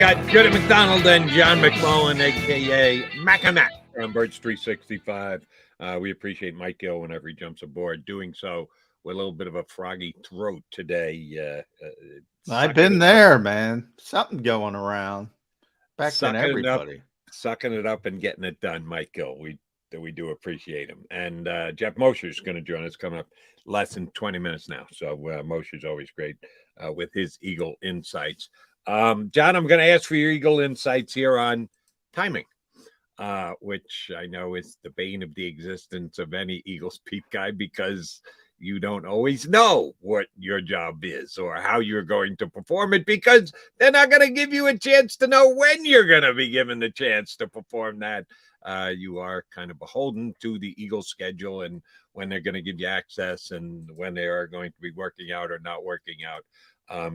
Got Jody McDonald and John McMullen, a.k.a. Mac from Birds 365. We appreciate Mike Gill whenever he jumps aboard, doing so with a little bit of a froggy throat today. I've been there, man. Something going around. Affecting everybody. Sucking it up and getting it done, Mike Gill. We do appreciate him. And Jeff Mosher's going to join us coming up less than 20 minutes now. So Mosher's always great with his Eagle insights. John, I'm going to ask for your Eagle insights here on timing, which I know is the bane of the existence of any Eagles peep guy, because you don't always know what your job is or how you're going to perform it, because they're not going to give you a chance to know when you're going to be given the chance to perform that. You are kind of beholden to the Eagles schedule and when they're going to give you access and when they are going to be working out or not working out.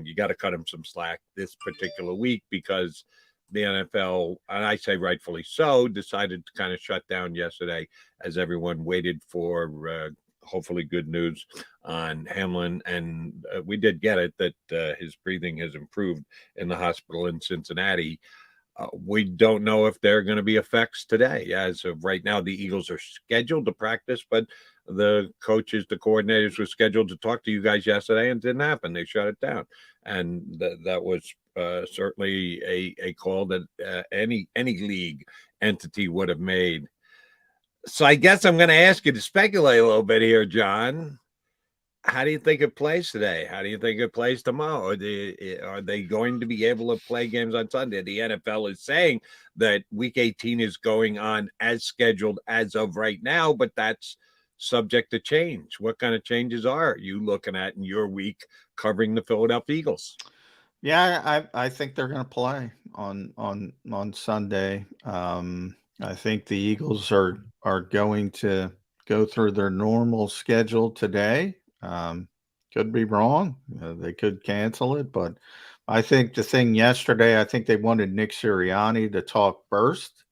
You got to cut them some slack this particular week because the NFL, and I say rightfully so, decided to kind of shut down yesterday as everyone waited for hopefully good news on Hamlin. And we did get it that his breathing has improved in the hospital in Cincinnati. We don't know if there are going to be effects today. As of right now, the Eagles are scheduled to practice, but the coaches, the coordinators were scheduled to talk to you guys yesterday and it didn't happen. They shut it down. And that was certainly a call that any league entity would have made. So I guess I'm going to ask you to speculate a little bit here, John. How do you think it plays today? How do you think it plays tomorrow? Are they going to be able to play games on Sunday? The NFL is saying that Week 18 is going on as scheduled as of right now, but that's subject to change. What kind of changes are you looking at in your week covering the Philadelphia Eagles? Yeah, I think they're going to play on Sunday. I think the Eagles are going to go through their normal schedule today. Could be wrong. They could cancel it, but I think the thing yesterday, I think they wanted Nick Sirianni to talk first,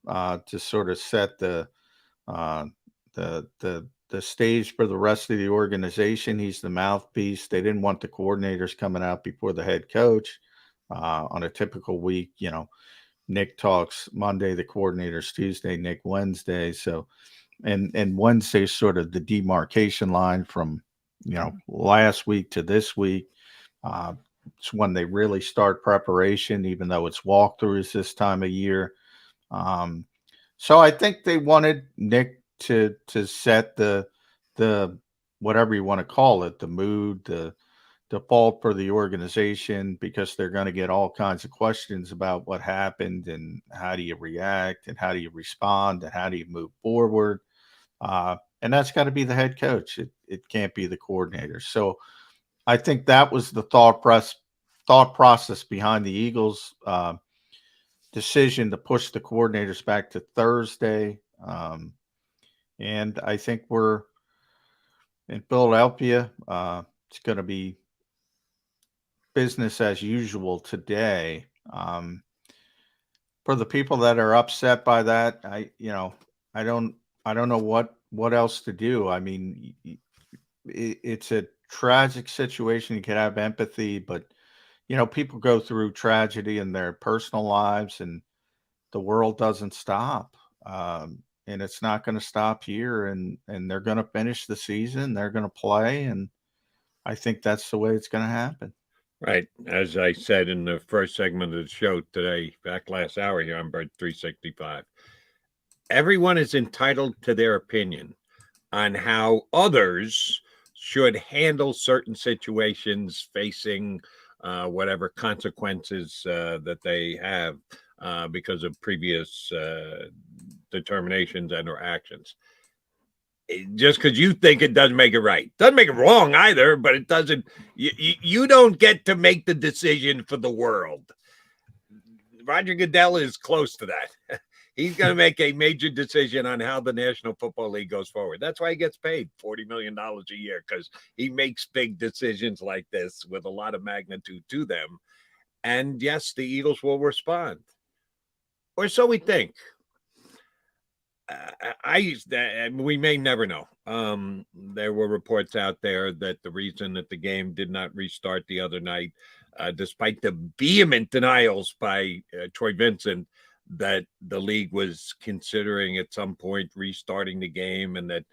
to sort of set the stage for the rest of the organization. He's the mouthpiece. They didn't want the coordinators coming out before the head coach. On a typical week, Nick talks Monday, the coordinators Tuesday, Nick Wednesday. So, and Wednesday's sort of the demarcation line from, last week to this week. It's when they really start preparation, even though it's walkthroughs this time of year. So I think they wanted Nick to set the whatever you want to call it, the mood, the default for the organization, because they're going to get all kinds of questions about what happened and how do you react and how do you respond and how do you move forward. And that's got to be the head coach. It can't be the coordinator. So I think that was the thought process behind the Eagles' decision to push the coordinators back to Thursday. And I think we're in Philadelphia. It's going to be business as usual today. For the people that are upset by that, I don't know what else to do. I mean, it's a tragic situation. You can have empathy, but people go through tragedy in their personal lives, and the world doesn't stop. And it's not going to stop here. And they're going to finish the season. They're going to play, and I think that's the way it's going to happen. Right. As I said in the first segment of the show today, back last hour here on Bird 365, everyone is entitled to their opinion on how others should handle certain situations facing whatever consequences that they have because of previous determinations and or actions. Just because you think it doesn't make it right. Doesn't make it wrong either, but it doesn't. You don't get to make the decision for the world. Roger Goodell is close to that. He's going to make a major decision on how the National Football League goes forward. That's why he gets paid $40 million a year, because he makes big decisions like this with a lot of magnitude to them. And yes, the Eagles will respond. Or so we think. We may never know. There were reports out there that the reason that the game did not restart the other night despite the vehement denials by Troy Vincent that the league was considering at some point restarting the game, and that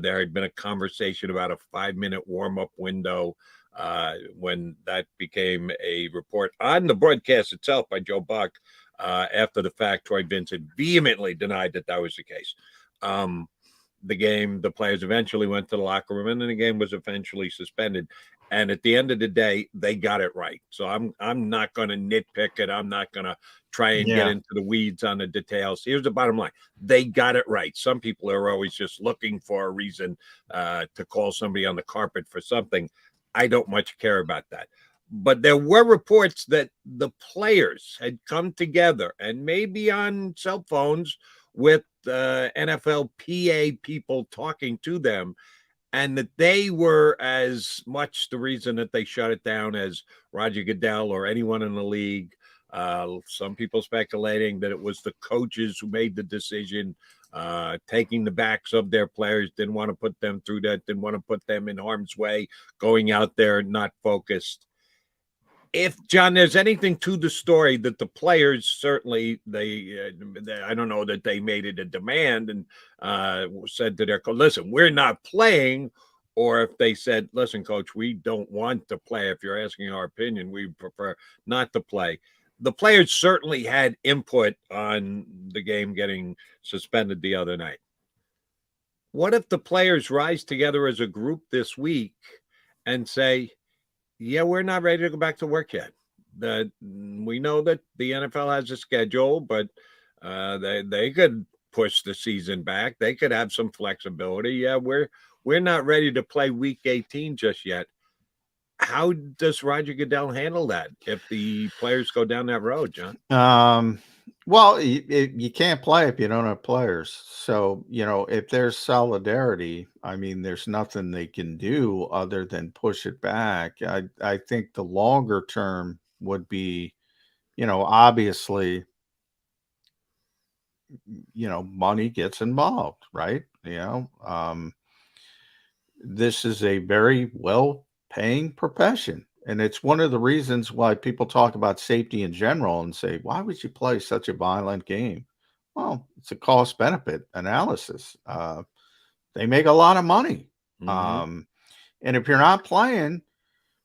there had been a conversation about a 5-minute warm-up window when that became a report on the broadcast itself by Joe Buck. After the fact, Troy Vincent vehemently denied that was the case. The players eventually went to the locker room, and then the game was eventually suspended. And at the end of the day, they got it right. So I'm not going to nitpick it. I'm not going to try and get into the weeds on the details. Here's the bottom line. They got it right. Some people are always just looking for a reason to call somebody on the carpet for something. I don't much care about that. But there were reports that the players had come together, and maybe on cell phones with NFL PA people talking to them, and that they were as much the reason that they shut it down as Roger Goodell or anyone in the league. Some people speculating that it was the coaches who made the decision, taking the backs of their players, didn't want to put them through that, didn't want to put them in harm's way, going out there not focused. If, John, there's anything to the story that the players certainly, they I don't know that they made it a demand and said to their coach, listen, we're not playing, or if they said, listen, coach, we don't want to play. If you're asking our opinion, we prefer not to play. The players certainly had input on the game getting suspended the other night. What if the players rise together as a group this week and say, yeah, we're not ready to go back to work yet. We know that the NFL has a schedule, but they could push the season back. They could have some flexibility. Yeah, we're not ready to play week 18 just yet. How does Roger Goodell handle that if the players go down that road, John? Well, you can't play if you don't have players. So, if there's solidarity, I mean, there's nothing they can do other than push it back. I think the longer term would be, obviously, money gets involved, right? This is a very well-paying profession. And it's one of the reasons why people talk about safety in general and say, why would you play such a violent game? Well, it's a cost benefit analysis. They make a lot of money. Mm-hmm. And if you're not playing,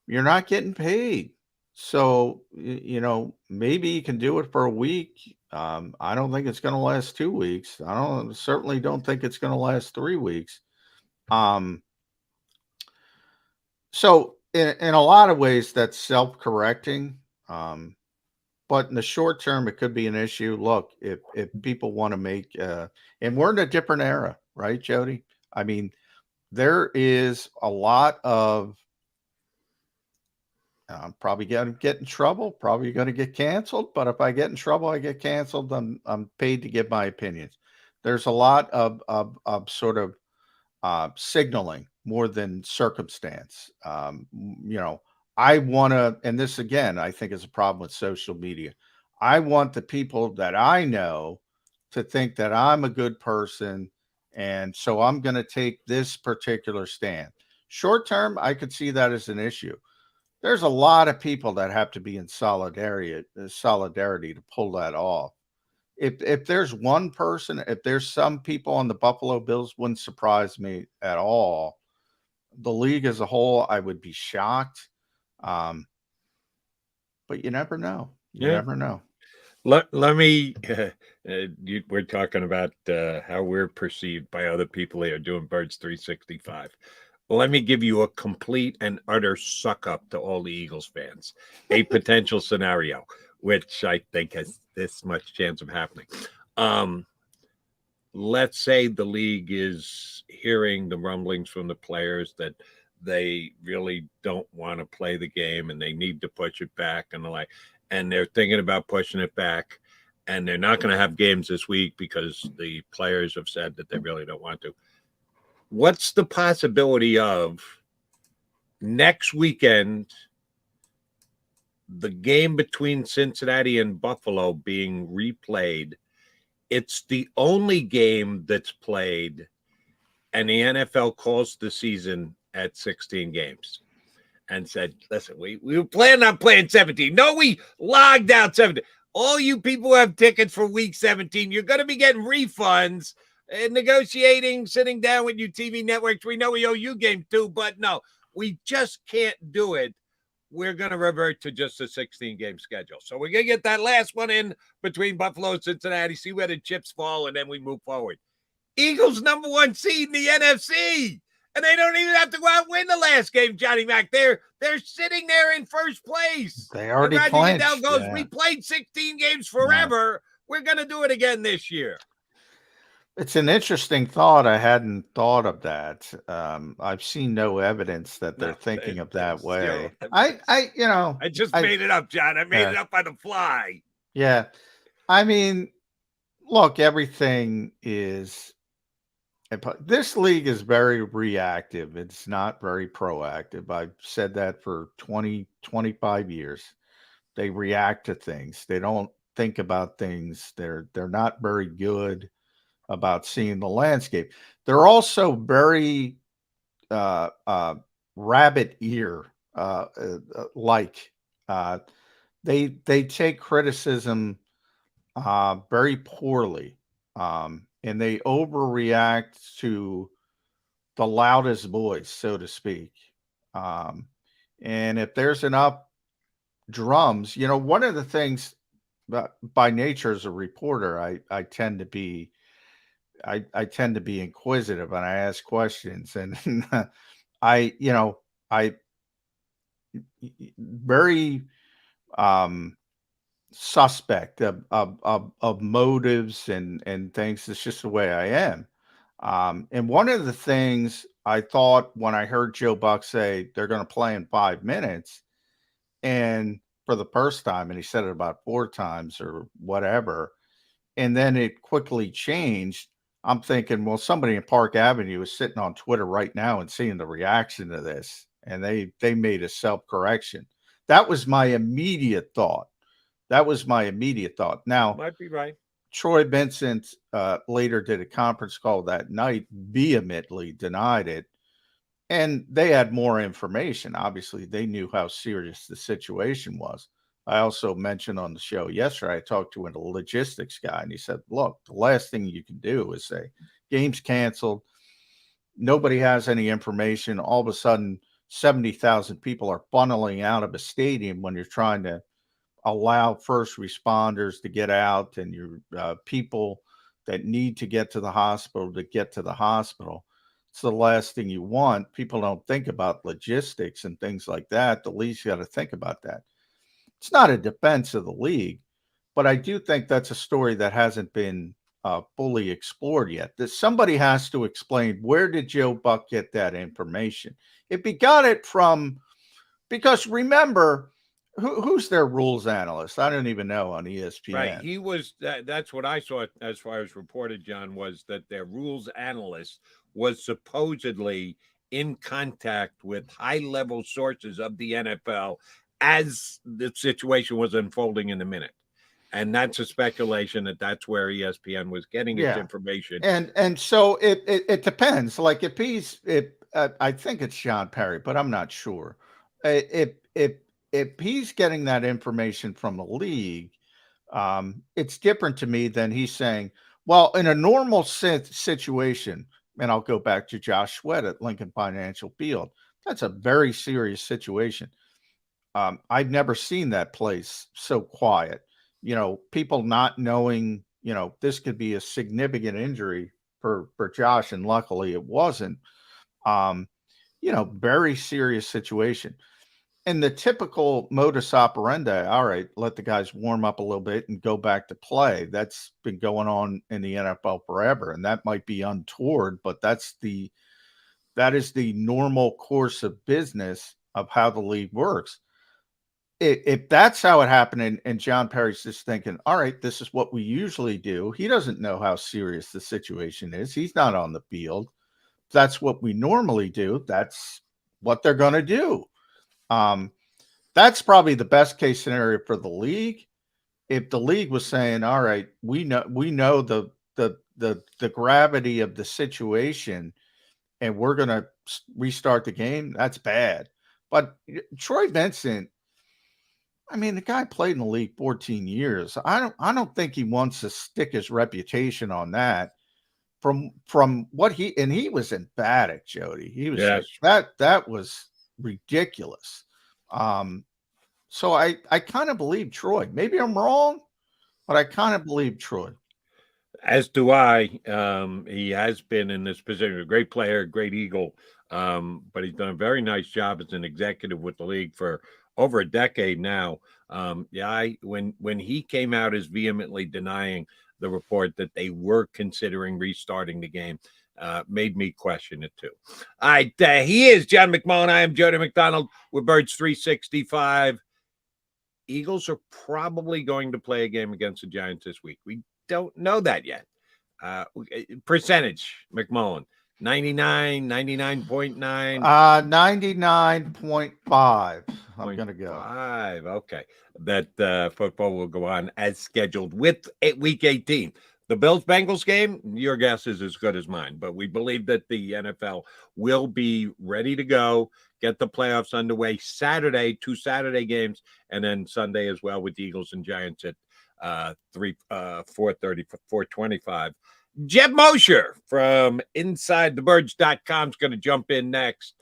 you're not getting paid. So, maybe you can do it for a week. I don't think it's going to last 2 weeks. Certainly don't think it's going to last 3 weeks. So in a lot of ways, that's self-correcting. But in the short term, it could be an issue. Look, if people want to make, and we're in a different era, right, Jody? I mean, there is a lot of, I'm probably going to get in trouble, probably going to get canceled. But if I get in trouble, I get canceled. I'm paid to give my opinions. There's a lot of sort of signaling more than circumstance. I want to, and this again, I think is a problem with social media. I want the people that I know to think that I'm a good person. And so I'm going to take this particular stand. Short term, I could see that as an issue. There's a lot of people that have to be in solidarity to pull that off. If there's one person, if there's some people on the Buffalo Bills, wouldn't surprise me at all. The league as a whole, I would be shocked. But you never know. You never know. Let me, we're talking about how we're perceived by other people here doing Birds 365. Let me give you a complete and utter suck up to all the Eagles fans. A potential scenario, which I think has this much chance of happening. Let's say the league is hearing the rumblings from the players that they really don't want to play the game and they need to push it back and the like, and they're thinking about pushing it back, and they're not going to have games this week because the players have said that they really don't want to. What's the possibility of next weekend, the game between Cincinnati and Buffalo being replayed? It's the only game that's played, and the NFL calls the season at 16 games. and said, listen, we were planning on playing 17. No, we logged out 17. All you people who have tickets for week 17, you're going to be getting refunds and negotiating, sitting down with you TV networks. We know we owe you game 2, but no, we just can't do it. We're going to revert to just a 16-game schedule. So we're going to get that last one in between Buffalo and Cincinnati, see where the chips fall, and then we move forward. Eagles #1 seed in the NFC. And they don't even have to go out and win the last game, Johnny Mac. They're sitting there in first place. They already Roger clinched. Goodell goes, we played 16 games forever. Yeah. We're going to do it again this year. It's an interesting thought. I hadn't thought of that. I've seen no evidence that they're thinking of that way. I just made it up, John. I made it up on the fly. Yeah. I mean, look, everything is... This league is very reactive. It's not very proactive. I've said that for 20, 25 years. They react to things. They don't think about things. They're not very good about seeing the landscape. They're also very rabbit ear like. They take criticism very poorly. And they overreact to the loudest voice, so to speak. And if there's enough drums, one of the things by nature as a reporter, I tend to be inquisitive and I ask questions, and I very suspect of motives and things. It's just the way I am. And one of the things I thought when I heard Joe Buck say they're going to play in 5 minutes, and for the first time, and he said it about 4 times or whatever, and then it quickly changed. I'm thinking, well, somebody in Park Avenue is sitting on Twitter right now and seeing the reaction to this, and they made a self-correction. That was my immediate thought. Now, might be right. Troy Vincent later did a conference call that night, vehemently denied it. And they had more information. Obviously, they knew how serious the situation was. I also mentioned on the show yesterday, I talked to a logistics guy, and he said, look, the last thing you can do is say, game's canceled. Nobody has any information. All of a sudden, 70,000 people are funneling out of a stadium when you're trying to allow first responders to get out, and your people that need to get to the hospital to get to the hospital. It's the last thing you want. People don't think about logistics and things like that. The league's got to think about that. It's not a defense of the league, but I do think that's a story that hasn't been fully explored yet. That somebody has to explain, where did Joe Buck get that information? If he got it from, because remember, who's their rules analyst? I don't even know on ESPN. Right. He was, that's what I saw as far as reported, John, was that their rules analyst was supposedly in contact with high-level sources of the NFL as the situation was unfolding in the minute. And that's a speculation that's where ESPN was getting its information. And so it depends. Like I think it's Sean Perry, but I'm not sure. If he's getting that information from the league, it's different to me than he's saying, well, in a normal situation, and I'll go back to Josh Sweat at Lincoln Financial Field, that's a very serious situation. I've never seen that place so quiet. People not knowing, this could be a significant injury for Josh, and luckily it wasn't. Very serious situation. And the typical modus operandi, all right, let the guys warm up a little bit and go back to play. That's been going on in the NFL forever, and that might be untoward, but that is the normal course of business of how the league works. If that's how it happened, and John Perry's just thinking, all right, this is what we usually do. He doesn't know how serious the situation is. He's not on the field. That's what we normally do. That's what they're going to do. That's probably the best case scenario for the league. If the league was saying, all right, we know the gravity of the situation, and we're going to restart the game, that's bad. But Troy Vincent, I mean, the guy played in the league 14 years. I don't think he wants to stick his reputation on that. From what he was emphatic, Jody. He was like, that was ridiculous. So I kind of believe Troy. Maybe I'm wrong, but I kind of believe Troy. As do I. He has been in this position, a great player, great Eagle, but he's done a very nice job as an executive with the league for over a decade now. When he came out as vehemently denying the report that they were considering restarting the game, made me question it too. All right, he is John McMullen. I am Jody McDonald with Birds 365. Eagles are probably going to play a game against the Giants this week. We don't know that yet. Percentage, McMullen, 99, 99.9. 99.5. I'm going to go. 5. Okay. That football will go on as scheduled with week 18. The Bills-Bengals game, your guess is as good as mine, but we believe that the NFL will be ready to go, get the playoffs underway Saturday, 2 Saturday games, and then Sunday as well with the Eagles and Giants at 4:30, 4:25. Jeb Mosher from InsideTheBirds.com is going to jump in next.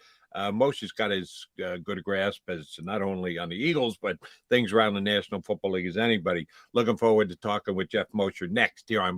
Mosher's got as good a grasp as not only on the Eagles, but things around the National Football League as anybody. Looking forward to talking with Jeff Mosher next here on